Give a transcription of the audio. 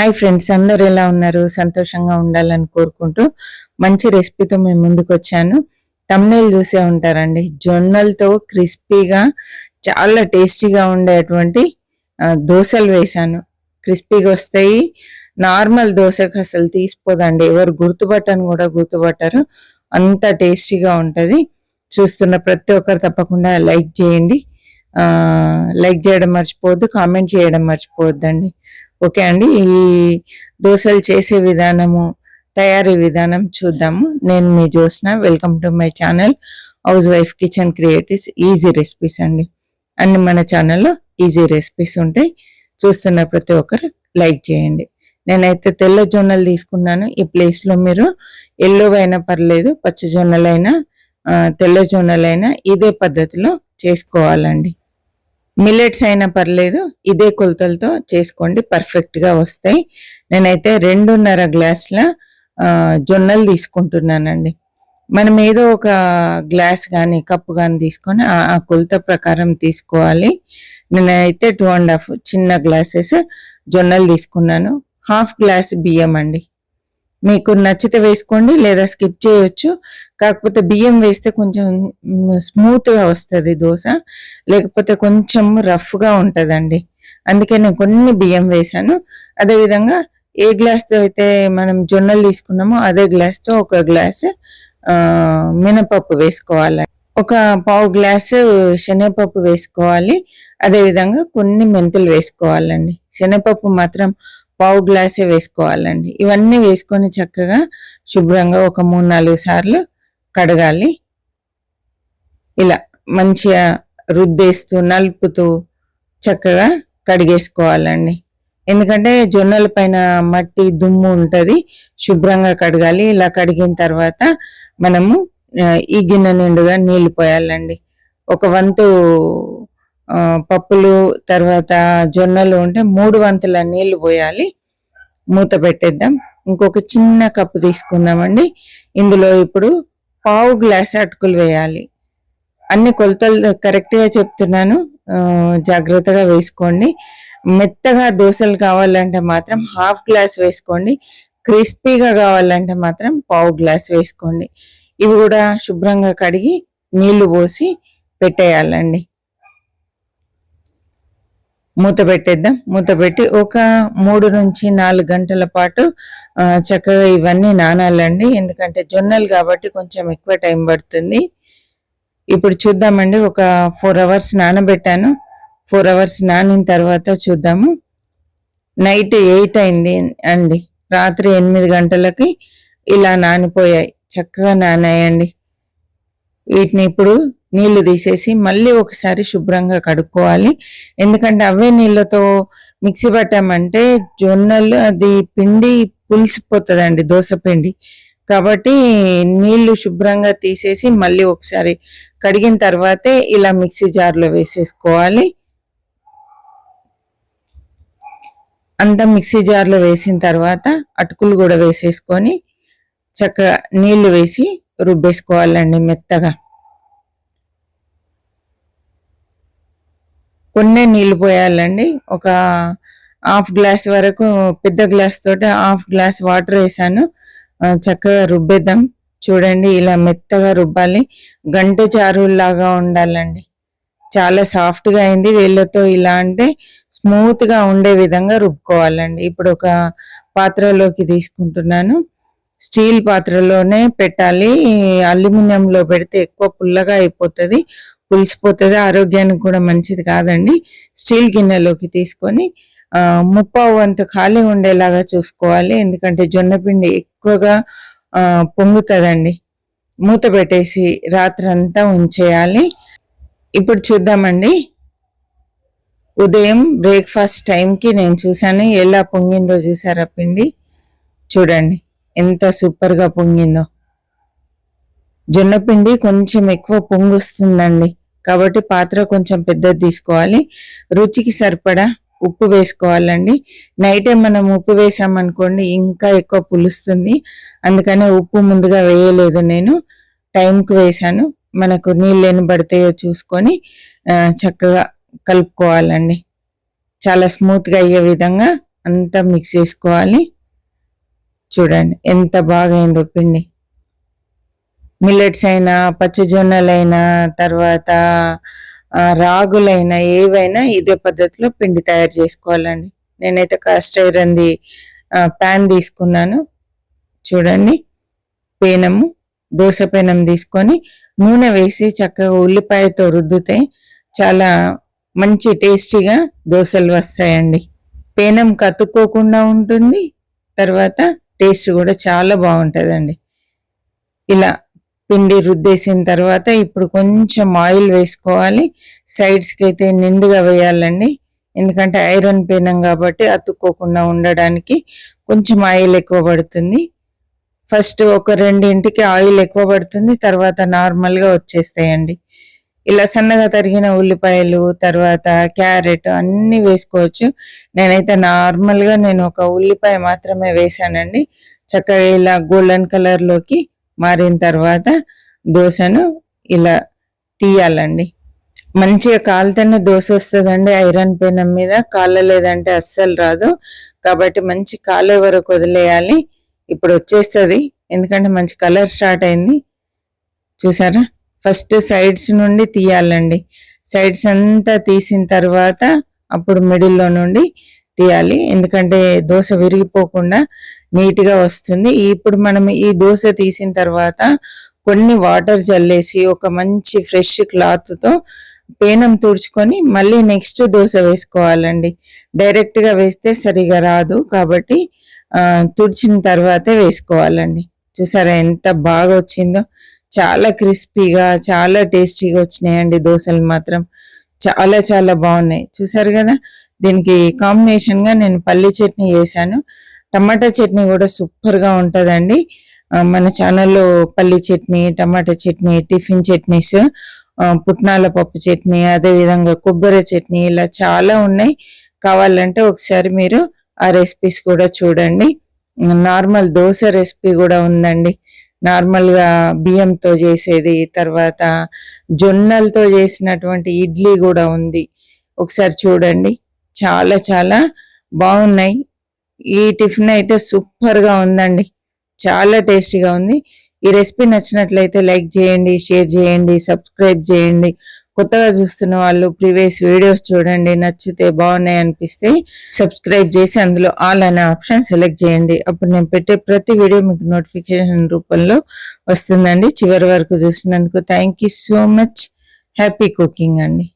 Hi friends, అందరు ఎలా ఉన్నారు? సంతోషంగా ఉండాలని కోరుకుంటూ మంచి రెసిపీతో మేము ముందుకు వచ్చాను. తమ్నేల్ చూసే ఉంటారండి. జొన్నలతో క్రిస్పీగా చాలా టేస్టీగా ఉండేటువంటి దోశలు వేశాను. క్రిస్పీగా వస్తాయి. నార్మల్ దోశకు అసలు తీసిపోదండి. ఎవరు గుర్తుపట్టని కూడా గుర్తుపట్టారు, అంత టేస్టీగా ఉంటుంది. చూస్తున్న ప్రతి ఒక్కరు తప్పకుండా లైక్ చేయండి. లైక్ చేయడం మర్చిపోవద్దు, కామెంట్ చేయడం మర్చిపోవద్దండి. ఓకే అండి, ఈ దోశలు చేసే విధానము, తయారీ విధానం చూద్దాము. నేను మీ Jyotsna. Welcome to my channel housewife kitchen creatives easy recipes అండి. అన్ని మన ఛానల్లో ఈజీ రెసిపీస్ ఉంటాయి. చూస్తున్న ప్రతి ఒక్కరు లైక్ చేయండి. నేనైతే తెల్ల జొన్నలు తీసుకున్నాను. ఈ ప్లేస్లో మీరు ఎల్లో అయినా పర్లేదు, పచ్చ జొన్నలైనా తెల్ల జొన్నలైనా ఇదే పద్ధతిలో చేసుకోవాలండి. మిల్లెట్స్ అయినా పర్లేదు, ఇదే కొలతలతో చేసుకోండి, పర్ఫెక్ట్గా వస్తాయి. నేనైతే 2.5 గ్లాసుల జొన్నలు తీసుకుంటున్నానండి. మనం ఏదో ఒక గ్లాస్ కానీ కప్పు కానీ తీసుకొని ఆ కొలత ప్రకారం తీసుకోవాలి. నేనైతే 2.5 చిన్న గ్లాసెస్ జొన్నలు తీసుకున్నాను. హాఫ్ గ్లాస్ బియ్యం అండి. మీకు నచ్చితే వేసుకోండి, లేదా స్కిప్ చేయొచ్చు. కాకపోతే బియ్యం వేస్తే కొంచెం స్మూత్గా వస్తుంది దోశ, లేకపోతే కొంచెం రఫ్గా ఉంటుందండి. అందుకే నేను కొన్ని బియ్యం వేసాను. అదేవిధంగా ఏ గ్లాస్తో అయితే మనం జొన్నలు తీసుకున్నామో అదే గ్లాస్తో ఒక గ్లాస్ మినపప్పు వేసుకోవాలి. ఒక పావు గ్లాసు శనగపప్పు వేసుకోవాలి. అదేవిధంగా కొన్ని మెంతులు వేసుకోవాలండి. శనగపప్పు మాత్రం పావు గ్లాసే వేసుకోవాలండి. ఇవన్నీ వేసుకొని చక్కగా శుభ్రంగా ఒక 3-4 సార్లు కడగాలి. ఇలా మంచిగా రుద్దేస్తూ నలుపుతూ చక్కగా కడిగేసుకోవాలండి. ఎందుకంటే జొన్నల పైన మట్టి దుమ్ము ఉంటుంది, శుభ్రంగా కడగాలి. ఇలా కడిగిన తర్వాత మనము ఈ గిన్నె నిండుగా నీళ్లు పోయాలండి. ఒక వంతు పప్పులు తర్వాత జొన్నలు ఉంటే 3 వంతుల నీళ్లు పోయాలి. మూత పెట్టేద్దాం. ఇంకొక చిన్న కప్పు తీసుకుందామండి. ఇందులో ఇప్పుడు పావు గ్లాస్ అటుకులు వేయాలి. అన్ని కొలతలు కరెక్ట్గా చెప్తున్నాను, జాగ్రత్తగా వేసుకోండి. మెత్తగా దోశలు కావాలంటే మాత్రం హాఫ్ గ్లాస్ వేసుకోండి. క్రిస్పీగా కావాలంటే మాత్రం పావు గ్లాస్ వేసుకోండి. ఇవి కూడా శుభ్రంగా కడిగి నీళ్లు పోసి పెట్టేయాలండి. మూత పెట్టేద్దాం. మూత పెట్టి ఒక 3 నుంచి 4 గంటల పాటు చక్కగా ఇవన్నీ నానాలండి. ఎందుకంటే జొన్నలు కాబట్టి కొంచెం ఎక్కువ టైం పడుతుంది. ఇప్పుడు చూద్దామండి. ఒక 4 అవర్స్ నానబెట్టాను. 4 అవర్స్ నానిన తర్వాత చూద్దాము. నైట్ 8 అయింది అండి. రాత్రి 8 గంటలకి ఇలా నానిపోయాయి, చక్కగా నానాయండి. వీటిని ఇప్పుడు నీళ్లు తీసేసి మళ్ళీ ఒకసారి శుభ్రంగా కడుక్కోవాలి. ఎందుకంటే అవే నీళ్ళతో మిక్సీ పట్టామంటే జొన్నలు అది పిండి పులిసిపోతుందండి, దోశ పిండి. కాబట్టి నీళ్లు శుభ్రంగా తీసేసి మళ్ళీ ఒకసారి కడిగిన తర్వాతే ఇలా మిక్సీ జార్లో వేసేసుకోవాలి. అంతా మిక్సీ జార్లో వేసిన తర్వాత అటుకులు కూడా వేసేసుకొని చక్కగా నీళ్లు వేసి రుబ్బేసుకోవాలండి మెత్తగా. కొన్ని నీళ్లు పోయాలండి. ఒక హాఫ్ గ్లాస్ వరకు, పెద్ద గ్లాస్ తోటి హాఫ్ గ్లాస్ వాటర్ వేసాను. చక్కగా రుబ్బేద్దాం. చూడండి, ఇలా మెత్తగా రుబ్బాలి. గంట చారులాగా ఉండాలండి. చాలా సాఫ్ట్గా అయింది. వేళ్ళతో ఇలా అంటే స్మూత్గా ఉండే విధంగా రుబ్బుకోవాలండి. ఇప్పుడు ఒక పాత్రలోకి తీసుకుంటున్నాను. స్టీల్ పాత్రలోనే పెట్టాలి. అల్యూమినియంలో పెడితే ఎక్కువ పుల్లగా అయిపోతుంది, పులిసిపోతుంది, ఆరోగ్యానికి కూడా మంచిది కాదండి. స్టీల్ గిన్నెలోకి తీసుకొని 3/4 వంతు ఖాళీ ఉండేలాగా చూసుకోవాలి. ఎందుకంటే జొన్న పిండి ఎక్కువగా పొంగుతుందండి. మూత పెట్టేసి రాత్రంతా ఉంచేయాలి. ఇప్పుడు చూద్దామండి. ఉదయం బ్రేక్ఫాస్ట్ టైంకి నేను చూశాను ఎలా పొంగిందో. చూసారా పిండి? చూడండి ఎంత సూపర్గా పొంగిందో. జొన్న పిండి కొంచెం ఎక్కువ పొంగుస్తుందండి, కాబట్టి పాత్ర కొంచెం పెద్దది తీసుకోవాలి. రుచికి సరిపడా ఉప్పు వేసుకోవాలండి. నైటే మనం ఉప్పు వేసామనుకోండి ఇంకా ఎక్కువ పులుస్తుంది. అందుకనే ఉప్పు ముందుగా వేయలేదు, నేను టైంకి వేసాను. మనకు నీళ్ళు ఎన్ని పడతాయో చూసుకొని చక్కగా కలుపుకోవాలండి. చాలా స్మూత్గా అయ్యే విధంగా అంతా మిక్స్ చేసుకోవాలి. చూడండి ఎంత బాగా అయిందో పిండి. మిల్లెట్స్ అయినా, పచ్చజొన్నలైనా, తర్వాత రాగులైనా, ఏవైనా ఇదే పద్ధతిలో పిండి తయారు చేసుకోవాలండి. నేనైతే కాస్ట్ ఐరన్ది ప్యాన్ తీసుకున్నాను. చూడండి, పేనము, దోశ పేనం తీసుకొని నూనె వేసి చక్కగా ఉల్లిపాయతో రుద్దితే చాలా మంచి టేస్టీగా దోశలు వస్తాయండి. పేనం కతుక్కోకుండా ఉంటుంది, తర్వాత టేస్ట్ కూడా చాలా బాగుంటుందండి. ఇలా పిండి రుద్దేసిన తర్వాత ఇప్పుడు కొంచెం ఆయిల్ వేసుకోవాలి. సైడ్స్కి అయితే నిండుగా వేయాలండి, ఎందుకంటే ఐరన్ పేనం కాబట్టి అతుక్కోకుండా ఉండడానికి కొంచెం ఆయిల్ ఎక్కువ పడుతుంది. ఫస్ట్ ఒక రెండింటికి ఆయిల్ ఎక్కువ పడుతుంది, తర్వాత నార్మల్గా వచ్చేస్తాయండి. ఇలా సన్నగా తరిగిన ఉల్లిపాయలు, తర్వాత క్యారెట్ అన్నీ వేసుకోవచ్చు. నేనైతే నార్మల్గా ఒక ఉల్లిపాయ మాత్రమే వేసానండి. చక్కగా ఇలా గోల్డెన్ కలర్లోకి మారిన తర్వాత దోశను ఇలా తీయాలండి. మంచిగా కాలుతోనే దోశ వస్తుందండి. ఐరన్ పెనం మీద కాలలేదంటే అస్సలు రాదు, కాబట్టి మంచి కాలే వరకు వదిలేయాలి. ఇప్పుడు వచ్చేస్తుంది, ఎందుకంటే మంచి కలర్ స్టార్ట్ అయింది. చూసారా, ఫస్ట్ సైడ్స్ నుండి తీయాలండి. సైడ్స్ అంతా తీసిన తర్వాత అప్పుడు మిడిల్లో నుండి తీయాలి, ఎందుకంటే దోశ విరిగిపోకుండా నీట్గా వస్తుంది. ఇప్పుడు మనం ఈ దోశ తీసిన తర్వాత కొన్ని వాటర్ జల్లేసి ఒక మంచి ఫ్రెష్ క్లాత్తో పేనం తుడుచుకొని మళ్ళీ నెక్స్ట్ దోశ వేసుకోవాలండి. డైరెక్ట్గా వేస్తే సరిగా రాదు, కాబట్టి తుడిచిన తర్వాతే వేసుకోవాలండి. చూసారా ఎంత బాగా వచ్చిందో, చాలా క్రిస్పీగా చాలా టేస్టీగా వచ్చినాయండి దోశలు మాత్రం. చాలా చాలా బాగున్నాయి. చూసారు కదా, దీనికి కాంబినేషన్గా నేను పల్లి చట్నీ చేశాను. టమాటా చట్నీ కూడా సూపర్గా ఉంటుందండి. మన ఛానల్లో పల్లి చట్నీ, టమాటా చట్నీ, టిఫిన్ చట్నీస్, పుట్నాల పప్పు చట్నీ, అదేవిధంగా కొబ్బరి చట్నీ, ఇలా చాలా ఉన్నాయి. కావాలంటే ఒకసారి మీరు ఆ రెసిపీస్ కూడా చూడండి. నార్మల్ దోశ రెసిపీ కూడా ఉందండి, నార్మల్గా బియ్యంతో చేసేది, తర్వాత జొన్నలతో చేసినటువంటి ఇడ్లీ కూడా ఉంది. ఒకసారి చూడండి, చాలా చాలా బాగున్నాయి. ఈ టిఫిన్ అయితే సూపర్గా ఉందండి, చాలా టేస్టీగా ఉంది. ఈ రెసిపీ నచ్చినట్లయితే లైక్ చేయండి, షేర్ చేయండి, సబ్స్క్రైబ్ చేయండి. కొత్తగా చూస్తున్న వాళ్ళు ప్రీవియస్ వీడియోస్ చూడండి, నచ్చితే బాగున్నాయి అనిపిస్తే సబ్స్క్రైబ్ చేసి అందులో ఆల్ అనే ఆప్షన్ సెలెక్ట్ చేయండి. అప్పుడు నేను పెట్టే ప్రతి వీడియో మీకు నోటిఫికేషన్ రూపంలో వస్తుందండి. చివరి వరకు చూసినందుకు thank you so much. Happy cooking అండి.